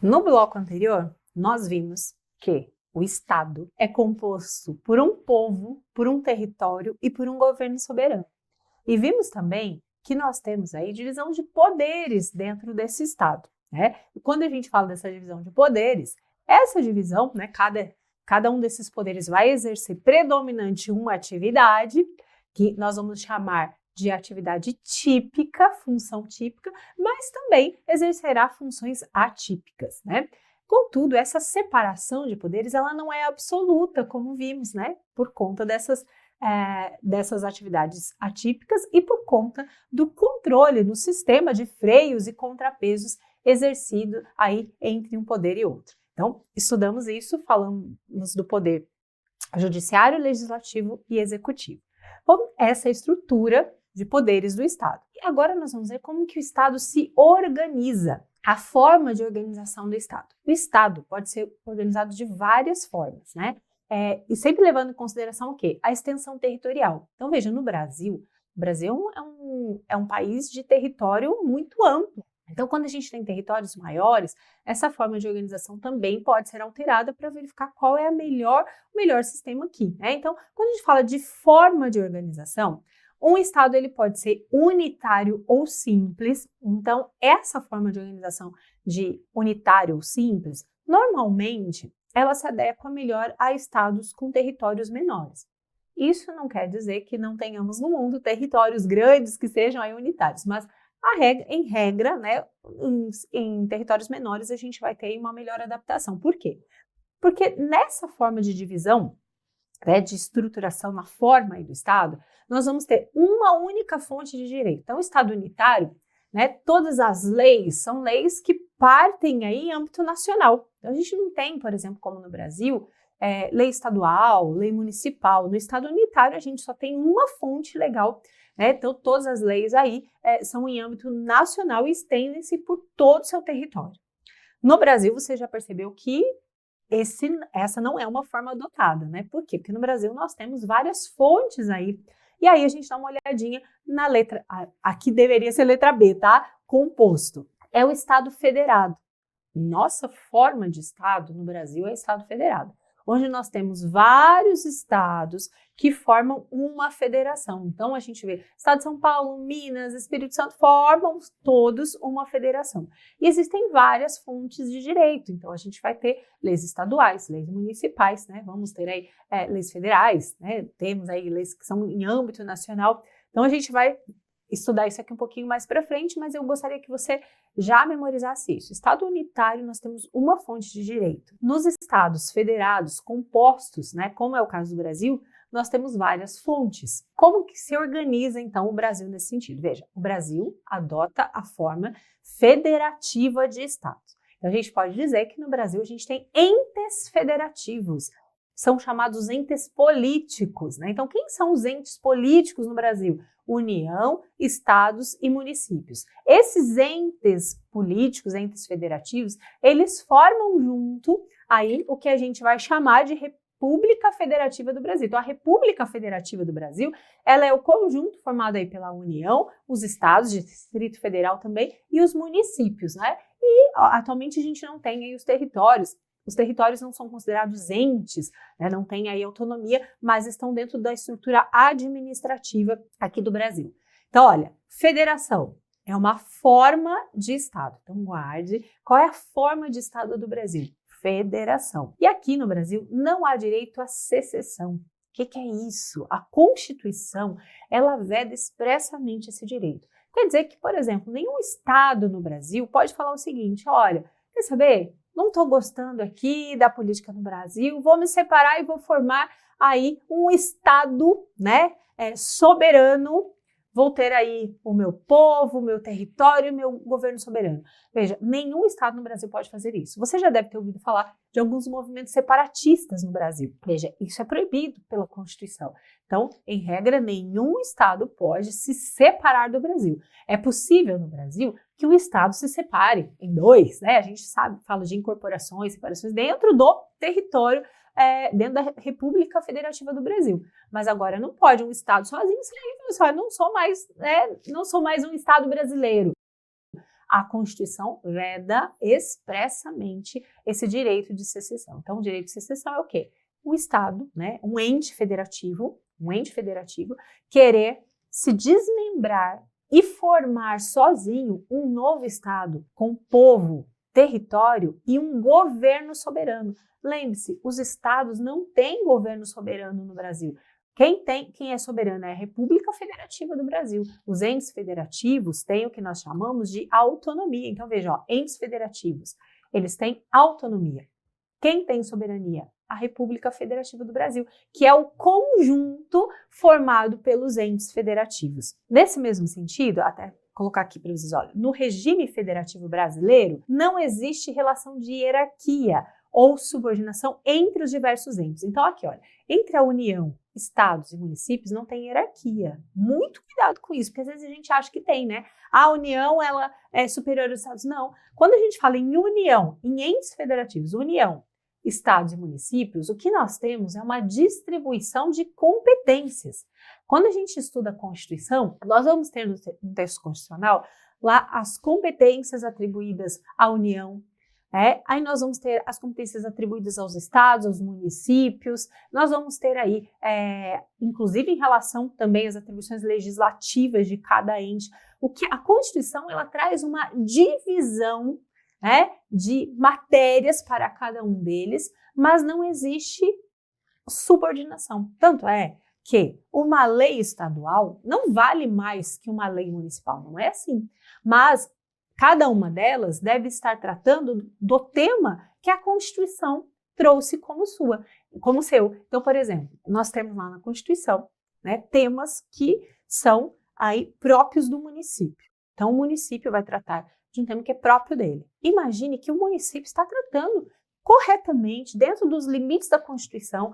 No bloco anterior, nós vimos que o Estado é composto por um povo, por um território e por um governo soberano. E vimos também que nós temos aí divisão de poderes dentro desse Estado, né? E quando a gente fala dessa divisão de poderes, essa divisão, né, cada um desses poderes vai exercer predominante uma atividade, que nós vamos chamar de atividade típica, função típica, mas também exercerá funções atípicas, né? Contudo, essa separação de poderes, ela não é absoluta, como vimos, né? Por conta dessas atividades atípicas e por conta do controle no sistema de freios e contrapesos exercido aí entre um poder e outro. Então, estudamos isso, falamos do poder judiciário, legislativo e executivo. Bom, essa é a estrutura de poderes do Estado. E agora nós vamos ver como que o Estado se organiza, a forma de organização do Estado. O Estado pode ser organizado de várias formas, né? E sempre levando em consideração o quê? A extensão territorial. Então, veja, no Brasil, o Brasil é um país de território muito amplo. Então, quando a gente tem territórios maiores, essa forma de organização também pode ser alterada para verificar qual é o melhor sistema aqui, né? Então, quando a gente fala de forma de organização, um estado ele pode ser unitário ou simples. Então, essa forma de organização de unitário ou simples, normalmente, ela se adequa melhor a estados com territórios menores. Isso não quer dizer que não tenhamos no mundo territórios grandes que sejam aí unitários, mas em regra, né, em territórios menores, a gente vai ter uma melhor adaptação. Por quê? Porque nessa forma de divisão, né, de estruturação na forma aí do Estado, nós vamos ter uma única fonte de direito. Então, o Estado unitário, né, todas as leis são leis que partem aí em âmbito nacional. Então, a gente não tem, por exemplo, como no Brasil, lei estadual, lei municipal. No Estado unitário, a gente só tem uma fonte legal, né? Então, todas as leis aí são em âmbito nacional e estendem-se por todo o seu território. No Brasil, você já percebeu que essa não é uma forma adotada, né? Por quê? Porque no Brasil nós temos várias fontes aí. E aí a gente dá uma olhadinha na letra, aqui deveria ser letra B, tá? Composto. É o Estado federado. Nossa forma de Estado no Brasil é Estado federado, onde nós temos vários estados que formam uma federação. Então, a gente vê Estado de São Paulo, Minas, Espírito Santo, formam todos uma federação. E existem várias fontes de direito. Então, a gente vai ter leis estaduais, leis municipais, né? Vamos ter aí leis federais, né? Temos aí leis que são em âmbito nacional. Então, a gente vai estudar isso aqui um pouquinho mais para frente, mas eu gostaria que você já memorizasse isso. Estado unitário, nós temos uma fonte de direito. Nos estados federados compostos, né, como é o caso do Brasil, nós temos várias fontes. Como que se organiza, então, o Brasil nesse sentido? Veja, o Brasil adota a forma federativa de estados. Então, a gente pode dizer que no Brasil a gente tem entes federativos. São chamados entes políticos, né? Então, quem são os entes políticos no Brasil? União, estados e municípios. Esses entes políticos, entes federativos, eles formam junto aí o que a gente vai chamar de República Federativa do Brasil. Então, a República Federativa do Brasil, ela é o conjunto formado aí pela União, os estados, Distrito Federal também, e os municípios, né? E atualmente a gente não tem aí os territórios. Os territórios não são considerados entes, né, não têm aí autonomia, mas estão dentro da estrutura administrativa aqui do Brasil. Então, olha, federação é uma forma de Estado. Então, guarde qual é a forma de Estado do Brasil? Federação. E aqui no Brasil não há direito à secessão. O que é isso? A Constituição, ela veda expressamente esse direito. Quer dizer que, por exemplo, nenhum Estado no Brasil pode falar o seguinte, olha, quer saber? Não estou gostando aqui da política no Brasil, vou me separar e vou formar aí um Estado, né, soberano, vou ter aí o meu povo, o meu território, o meu governo soberano. Veja, nenhum Estado no Brasil pode fazer isso. Você já deve ter ouvido falar de alguns movimentos separatistas no Brasil. Veja, isso é proibido pela Constituição. Então, em regra, nenhum Estado pode se separar do Brasil. É possível no Brasil que o Estado se separe em dois, né? A gente fala de incorporações, separações dentro do território, dentro da República Federativa do Brasil. Mas agora não pode um Estado sozinho sair e falar assim, não sou mais um Estado brasileiro. A Constituição veda expressamente esse direito de secessão. Então, o direito de secessão é o quê? O Estado, né, um ente federativo, querer se desmembrar e formar sozinho um novo Estado com povo, território e um governo soberano. Lembre-se, os estados não têm governo soberano no Brasil. Quem é soberano é a República Federativa do Brasil. Os entes federativos têm o que nós chamamos de autonomia. Então, veja, ó, entes federativos, eles têm autonomia. Quem tem soberania? A República Federativa do Brasil, que é o conjunto formado pelos entes federativos. Nesse mesmo sentido, até colocar aqui para vocês, olha, no regime federativo brasileiro não existe relação de hierarquia ou subordinação entre os diversos entes. Então, aqui, olha, entre a União, estados e municípios não tem hierarquia. Muito cuidado com isso, porque às vezes a gente acha que tem, né? A União, ela é superior aos estados. Não. Quando a gente fala em união, em entes federativos, união, estados e municípios, o que nós temos é uma distribuição de competências. Quando a gente estuda a Constituição, nós vamos ter no texto constitucional lá as competências atribuídas à União. Aí nós vamos ter as competências atribuídas aos estados, aos municípios, nós vamos ter aí, inclusive em relação também às atribuições legislativas de cada ente, o que a Constituição ela traz uma divisão, de matérias para cada um deles, mas não existe subordinação. Tanto é que uma lei estadual não vale mais que uma lei municipal, não é assim, mas cada uma delas deve estar tratando do tema que a Constituição trouxe como seu. Então, por exemplo, nós temos lá na Constituição, temas que são aí próprios do município. Então, o município vai tratar de um tema que é próprio dele. Imagine que o município está tratando corretamente, dentro dos limites da Constituição,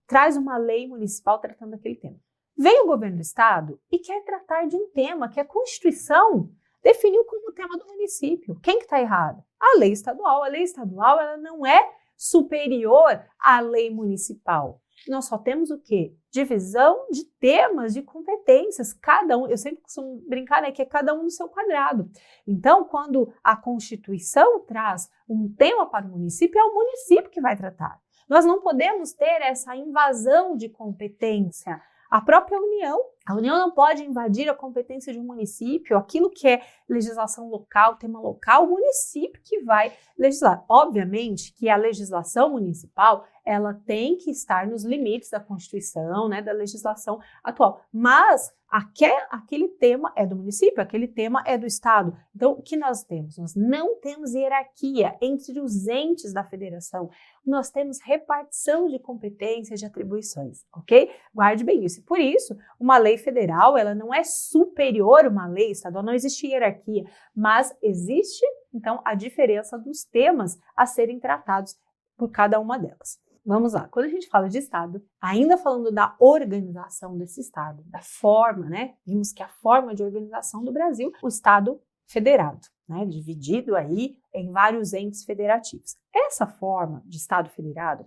traz uma lei municipal tratando daquele tema. Vem o governo do estado e quer tratar de um tema que a Constituição definiu como tema do município. Quem que está errado? A lei estadual. A lei estadual ela não é superior à lei municipal. Nós só temos o quê? Divisão de temas, de competências. Cada um, eu sempre costumo brincar, que é cada um no seu quadrado. Então, quando a Constituição traz um tema para o município, é o município que vai tratar. Nós não podemos ter essa invasão de competência. A própria União, a União não pode invadir a competência de um município, aquilo que é legislação local, tema local, o município que vai legislar. Obviamente que a legislação municipal, ela tem que estar nos limites da Constituição, da legislação atual, mas aquele tema é do município, aquele tema é do estado. Então, o que nós temos? Nós não temos hierarquia entre os entes da federação, nós temos repartição de competências, de atribuições, ok? Guarde bem isso. Por isso, uma lei federal, ela não é superior a uma lei estadual, não existe hierarquia, mas existe, então, a diferença dos temas a serem tratados por cada uma delas. Vamos lá, quando a gente fala de Estado, ainda falando da organização desse Estado, da forma, vimos que a forma de organização do Brasil, o Estado federado, dividido aí em vários entes federativos. Essa forma de Estado federado,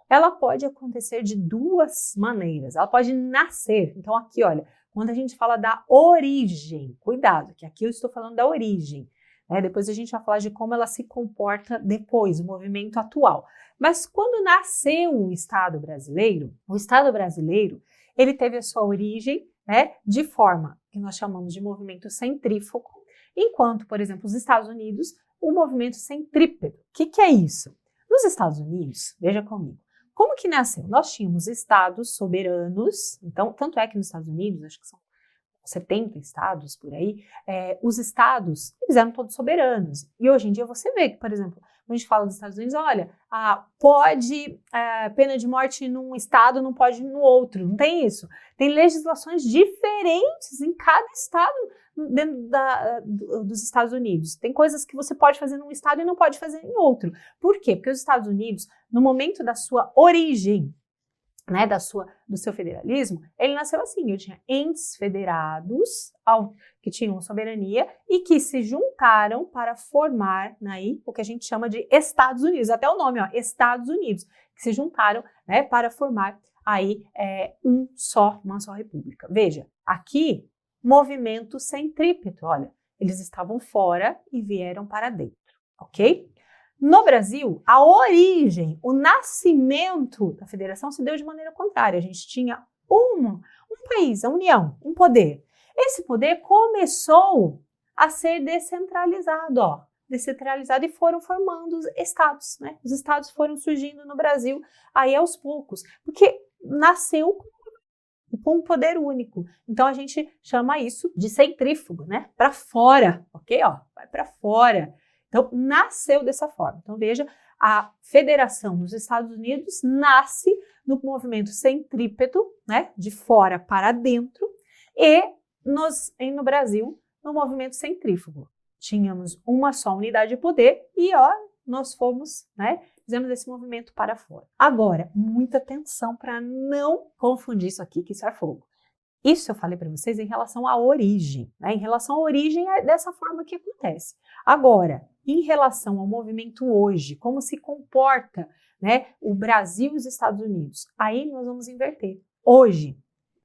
ela pode acontecer de duas maneiras, ela pode nascer, então aqui olha, quando a gente fala da origem, cuidado, que aqui eu estou falando da origem, depois a gente vai falar de como ela se comporta depois, o movimento atual. Mas quando nasceu o Estado brasileiro, ele teve a sua origem de forma que nós chamamos de movimento centrífugo, enquanto, por exemplo, os Estados Unidos, o movimento centrípeto. O que é isso? Nos Estados Unidos, veja comigo, como que nasceu? Nós tínhamos estados soberanos, então, tanto é que nos Estados Unidos, acho que são 70 estados por aí, os estados, eles eram todos soberanos. E hoje em dia você vê que, por exemplo, quando a gente fala dos Estados Unidos, olha, pode pena de morte num estado, não pode no outro, não tem isso. Tem legislações diferentes em cada estado dentro dos Estados Unidos. Tem coisas que você pode fazer num estado e não pode fazer em outro. Por quê? Porque os Estados Unidos, no momento da sua origem, do seu federalismo, ele nasceu assim, eu tinha entes federados que tinham soberania e que se juntaram para formar o que a gente chama de Estados Unidos, até o nome, Estados Unidos, que se juntaram para formar aí uma só república. Veja, aqui, movimento centrípeto, olha, Eles estavam fora e vieram para dentro, ok? No Brasil, a origem, o nascimento da federação se deu de maneira contrária. A gente tinha um país, a União, um poder. Esse poder começou a ser descentralizado, descentralizado, e foram formando os estados, né? Os estados foram surgindo no Brasil aí aos poucos, porque nasceu com um poder único. Então a gente chama isso de centrífugo, né? Para fora, ok? Vai para fora. Então nasceu dessa forma. Então veja, a federação nos Estados Unidos nasce no movimento centrípeto, né? De fora para dentro, e no Brasil no movimento centrífugo. Tínhamos uma só unidade de poder e nós fomos, né? Fizemos esse movimento para fora. Agora, muita atenção para não confundir isso aqui, que isso é fogo. Isso eu falei para vocês em relação à origem, né? Em relação à origem é dessa forma que acontece. Agora, em relação ao movimento hoje, como se comporta, né, o Brasil e os Estados Unidos, aí nós vamos inverter. Hoje,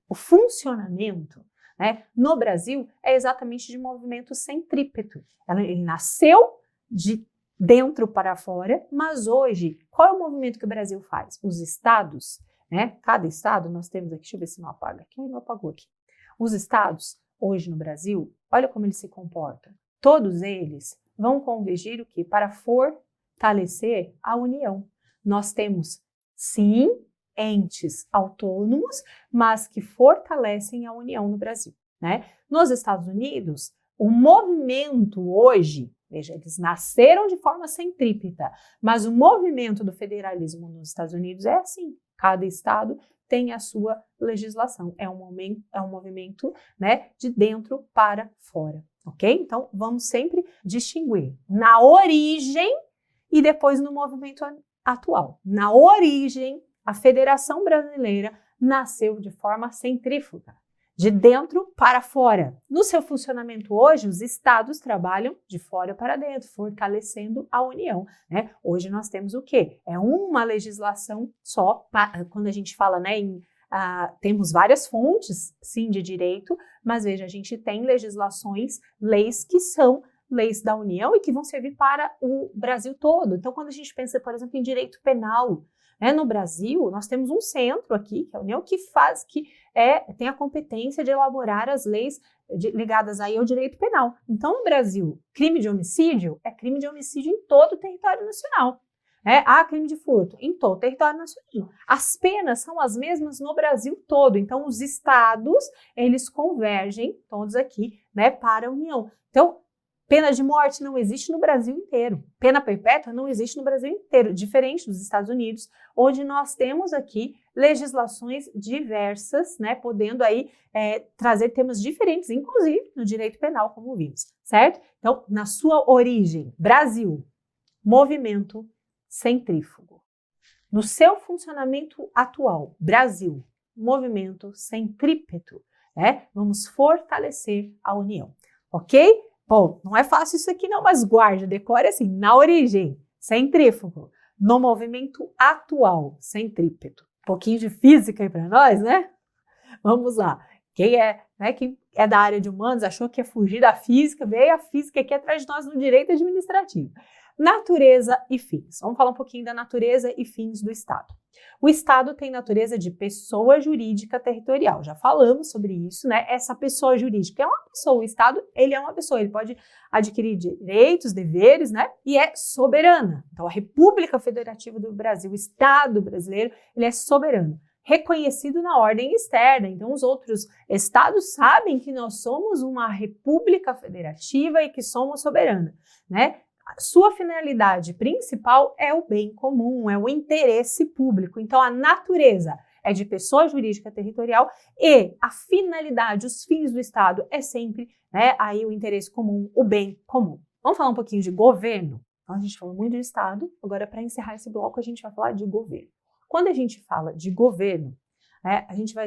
o funcionamento, né, no Brasil é exatamente de movimento centrípeto. Ele nasceu de dentro para fora, mas hoje, qual é o movimento que o Brasil faz? Os estados, né? Cada estado, nós temos aqui, deixa eu ver se não apaga aqui, não apagou aqui. Os estados, hoje no Brasil, olha como eles se comportam. Todos eles vão convergir o quê? Para fortalecer a união. Nós temos, sim, entes autônomos, mas que fortalecem a união no Brasil, né? Nos Estados Unidos, o movimento hoje, veja, eles nasceram de forma centrípeta, mas o movimento do federalismo nos Estados Unidos é assim, cada estado tem a sua legislação, é um movimento, né, de dentro para fora, ok? Então, vamos sempre distinguir na origem e depois no movimento atual. Na origem, a Federação Brasileira nasceu de forma centrífuga, de dentro para fora. No seu funcionamento hoje, os estados trabalham de fora para dentro, fortalecendo a união, né? Hoje nós temos o quê? É uma legislação só. Quando a gente fala, né, temos várias fontes, sim, de direito, mas veja, a gente tem legislações, leis que são leis da União e que vão servir para o Brasil todo. Então, quando a gente pensa, por exemplo, em direito penal, né, no Brasil, nós temos um centro aqui, que é a União, que tem a competência de elaborar as leis ligadas aí ao direito penal. Então, no Brasil, crime de homicídio é crime de homicídio em todo o território nacional. Crime de furto em todo o território nacional. As penas são as mesmas no Brasil todo. Então, os estados, eles convergem todos aqui, né, para a União. Então, pena de morte não existe no Brasil inteiro. Pena perpétua não existe no Brasil inteiro, diferente dos Estados Unidos, onde nós temos aqui legislações diversas, né, podendo aí trazer temas diferentes, inclusive no direito penal, como vimos, certo? Então, na sua origem, Brasil, movimento centrífugo. No seu funcionamento atual, Brasil, movimento centrípeto, né? Vamos fortalecer a união, ok? Bom, não é fácil isso aqui não, mas guarde, decore assim, na origem, centrífugo, no movimento atual, centrípeto. Um pouquinho de física aí para nós, né? Vamos lá. Quem é da área de humanos, achou que ia fugir da física, veio a física aqui atrás de nós no direito administrativo. Natureza e fins. Vamos falar um pouquinho da natureza e fins do Estado. O Estado tem natureza de pessoa jurídica territorial. Já falamos sobre isso, né? Essa pessoa jurídica é uma pessoa. O Estado, ele é uma pessoa. Ele pode adquirir direitos, deveres, né? E é soberana. Então, a República Federativa do Brasil, o Estado brasileiro, ele é soberano. Reconhecido na ordem externa. Então, os outros estados sabem que nós somos uma república federativa e que somos soberana, né? Sua finalidade principal é o bem comum, é o interesse público. Então, a natureza é de pessoa jurídica territorial e a finalidade, os fins do Estado é sempre, né, aí o interesse comum, o bem comum. Vamos falar um pouquinho de governo? Então, a gente falou muito de Estado, agora para encerrar esse bloco a gente vai falar de governo. Quando a gente fala de governo, a gente vai,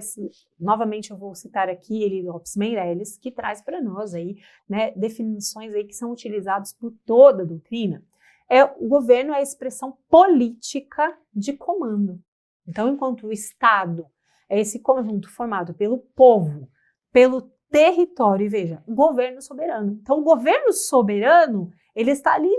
novamente eu vou citar aqui Eli Lopes Meireles, que traz para nós aí, né, definições aí que são utilizadas por toda a doutrina. O governo é a expressão política de comando. Então, enquanto o Estado é esse conjunto formado pelo povo, pelo território. E veja, governo soberano. Então, o governo soberano, ele está ali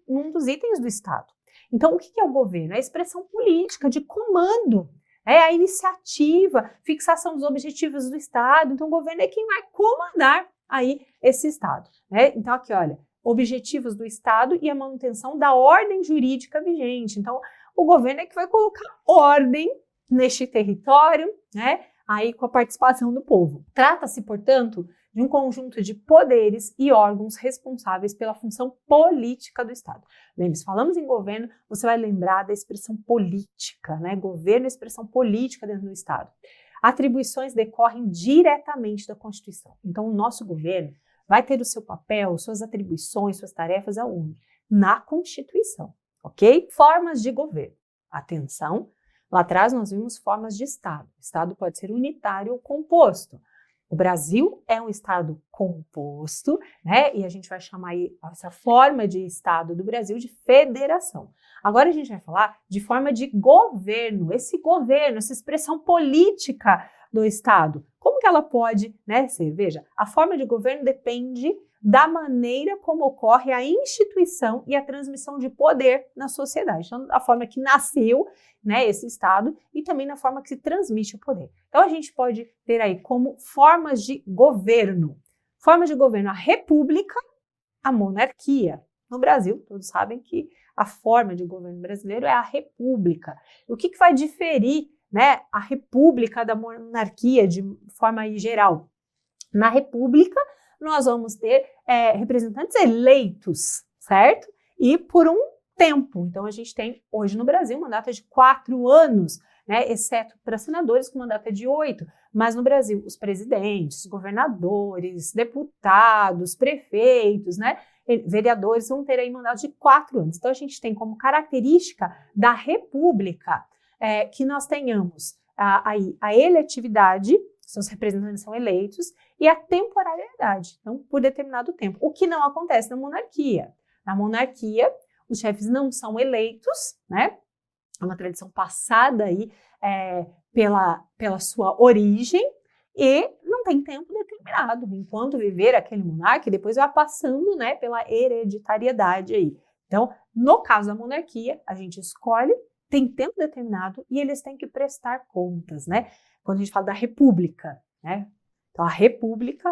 num dos itens do Estado. Então, o que é o governo? É a expressão política de comando, é a iniciativa, fixação dos objetivos do Estado. Então, o governo é quem vai comandar aí esse Estado, né? Então, aqui, olha, objetivos do Estado e a manutenção da ordem jurídica vigente. Então, o governo é que vai colocar ordem neste território, né? Aí com a participação do povo. Trata-se, portanto, de um conjunto de poderes e órgãos responsáveis pela função política do Estado. Lembre-se, falamos em governo, você vai lembrar da expressão política, né? Governo é expressão política dentro do Estado. Atribuições decorrem diretamente da Constituição. Então, o nosso governo vai ter o seu papel, suas atribuições, suas tarefas aonde? Na Constituição, ok? Formas de governo. Atenção! Lá atrás nós vimos formas de Estado. O Estado pode ser unitário ou composto. O Brasil é um Estado composto, né? E a gente vai chamar essa forma de Estado do Brasil de federação. Agora a gente vai falar de forma de governo, essa expressão política do Estado. Como que ela pode, né, ser? Veja, a forma de governo depende da maneira como ocorre a instituição e a transmissão de poder na sociedade. Então, da forma que nasceu, né, esse Estado e também na forma que se transmite o poder. Então, a gente pode ter aí como formas de governo. Formas de governo, a república, a monarquia. No Brasil, todos sabem que a forma de governo brasileiro é a república. O que vai diferir, né, a república da monarquia de forma aí geral? Na república, nós vamos ter representantes eleitos, certo? E por um tempo. Então, a gente tem hoje no Brasil um mandato de 4 anos, né? Exceto para senadores, que o mandato é de 8. Mas no Brasil, os presidentes, governadores, deputados, prefeitos, né? Vereadores vão ter aí mandatos de 4 anos. Então, a gente tem como característica da república que nós tenhamos a eletividade, seus representantes são eleitos, e a temporalidade, então, por determinado tempo. O que não acontece na monarquia. Na monarquia, os chefes não são eleitos, né? É uma tradição passada aí pela sua origem, e não tem tempo determinado, enquanto viver aquele monarca, e depois vai passando, né, pela hereditariedade aí. Então, no caso da monarquia, a gente escolhe, tem tempo determinado e eles têm que prestar contas, né? Quando a gente fala da república, né? Então, a república,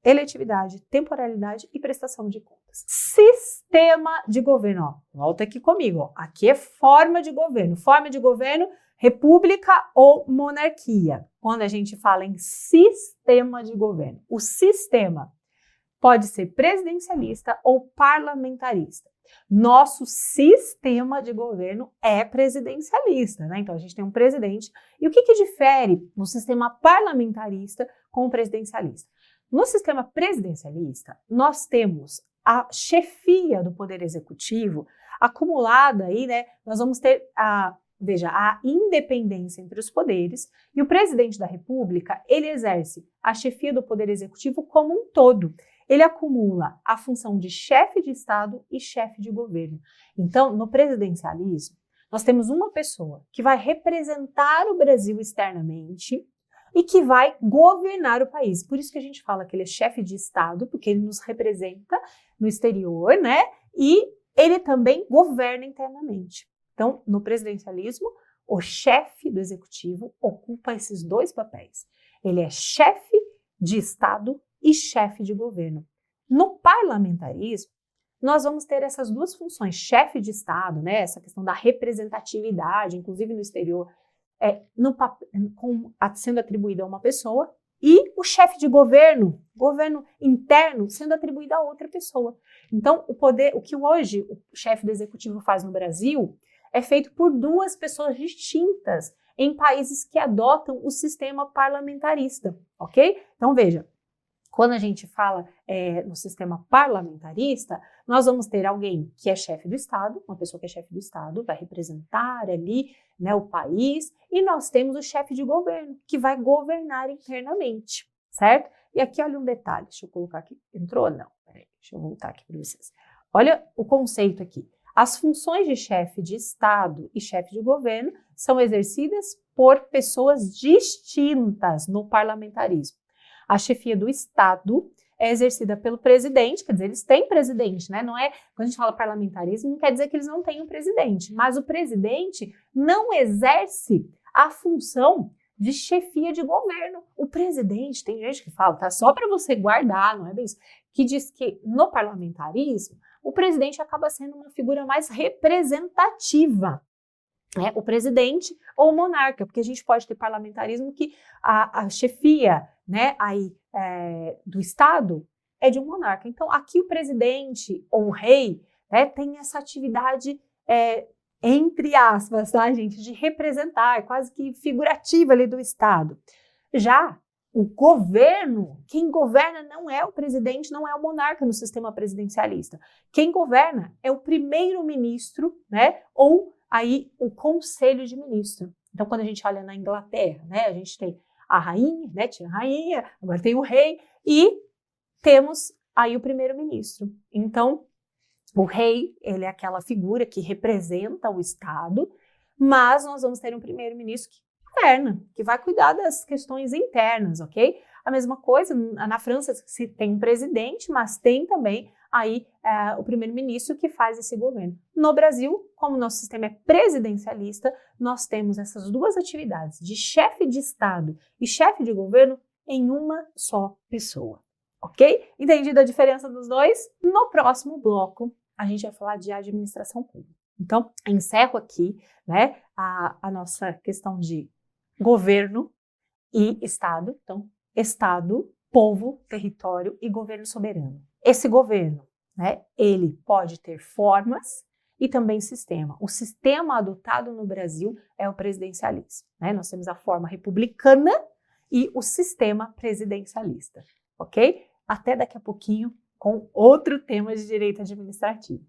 eletividade, temporalidade e prestação de contas. Sistema de governo, ó, volta aqui comigo, ó. Aqui é forma de governo. Forma de governo, república ou monarquia. Quando a gente fala em sistema de governo, o sistema pode ser presidencialista ou parlamentarista. Nosso sistema de governo é presidencialista, né? Então, a gente tem um presidente. E o que difere no sistema parlamentarista com o presidencialista? No sistema presidencialista, nós temos a chefia do Poder Executivo acumulada aí, né? Nós vamos ter a independência entre os poderes, e o presidente da República, ele exerce a chefia do Poder Executivo como um todo. Ele acumula a função de chefe de Estado e chefe de governo. Então, no presidencialismo, nós temos uma pessoa que vai representar o Brasil externamente e que vai governar o país. Por isso que a gente fala que ele é chefe de Estado, porque ele nos representa no exterior, né? E ele também governa internamente. Então, no presidencialismo, o chefe do executivo ocupa esses 2 papéis. Ele é chefe de Estado e chefe de governo. No parlamentarismo, nós vamos ter essas 2 funções, chefe de Estado, né, essa questão da representatividade, inclusive no exterior, sendo atribuída a uma pessoa, e o chefe de governo interno, sendo atribuído a outra pessoa. Então, o que hoje o chefe do executivo faz no Brasil é feito por 2 pessoas distintas em países que adotam o sistema parlamentarista, ok? Então, veja, quando a gente fala no sistema parlamentarista, nós vamos ter alguém que é chefe do Estado, uma pessoa que é chefe do Estado, vai representar ali, né, o país, e nós temos o chefe de governo, que vai governar internamente, certo? E aqui, olha um detalhe, deixa eu colocar aqui, entrou? Não, peraí, deixa eu voltar aqui para vocês. Olha o conceito aqui. As funções de chefe de Estado e chefe de governo são exercidas por pessoas distintas no parlamentarismo. A chefia do Estado é exercida pelo presidente, quer dizer, eles têm presidente, né? Não é, quando a gente fala parlamentarismo, não quer dizer que eles não tenham presidente, mas o presidente não exerce a função de chefia de governo. O presidente, tem gente que fala, tá? Só para você guardar, não é bem isso, que diz que no parlamentarismo, o presidente acaba sendo uma figura mais representativa. O presidente ou o monarca, porque a gente pode ter parlamentarismo que a chefia, né, do Estado é de um monarca. Então, aqui o presidente ou o rei, né, tem essa atividade, entre aspas, tá, gente, de representar, quase que figurativa ali do Estado. Já o governo, quem governa não é o presidente, não é o monarca no sistema presidencialista. Quem governa é o primeiro-ministro, né, ou aí o conselho de ministro. Então, quando a gente olha na Inglaterra, né, a gente tem a rainha, né, tinha a rainha, agora tem o rei e temos aí o primeiro-ministro. Então, o rei, ele é aquela figura que representa o Estado, mas nós vamos ter um primeiro-ministro que governa, que vai cuidar das questões internas, ok? A mesma coisa, na França se tem um presidente, mas tem também aí o primeiro-ministro que faz esse governo. No Brasil, como o nosso sistema é presidencialista, nós temos essas duas atividades, de chefe de Estado e chefe de governo, em uma só pessoa, ok? Entendida a diferença dos dois? No próximo bloco, a gente vai falar de administração pública. Então, encerro aqui, né, a nossa questão de governo e Estado. Então, Estado, povo, território e governo soberano. Esse governo, né, ele pode ter formas e também sistema. O sistema adotado no Brasil é o presidencialismo, né? Nós temos a forma republicana e o sistema presidencialista, ok? Até daqui a pouquinho com outro tema de direito administrativo.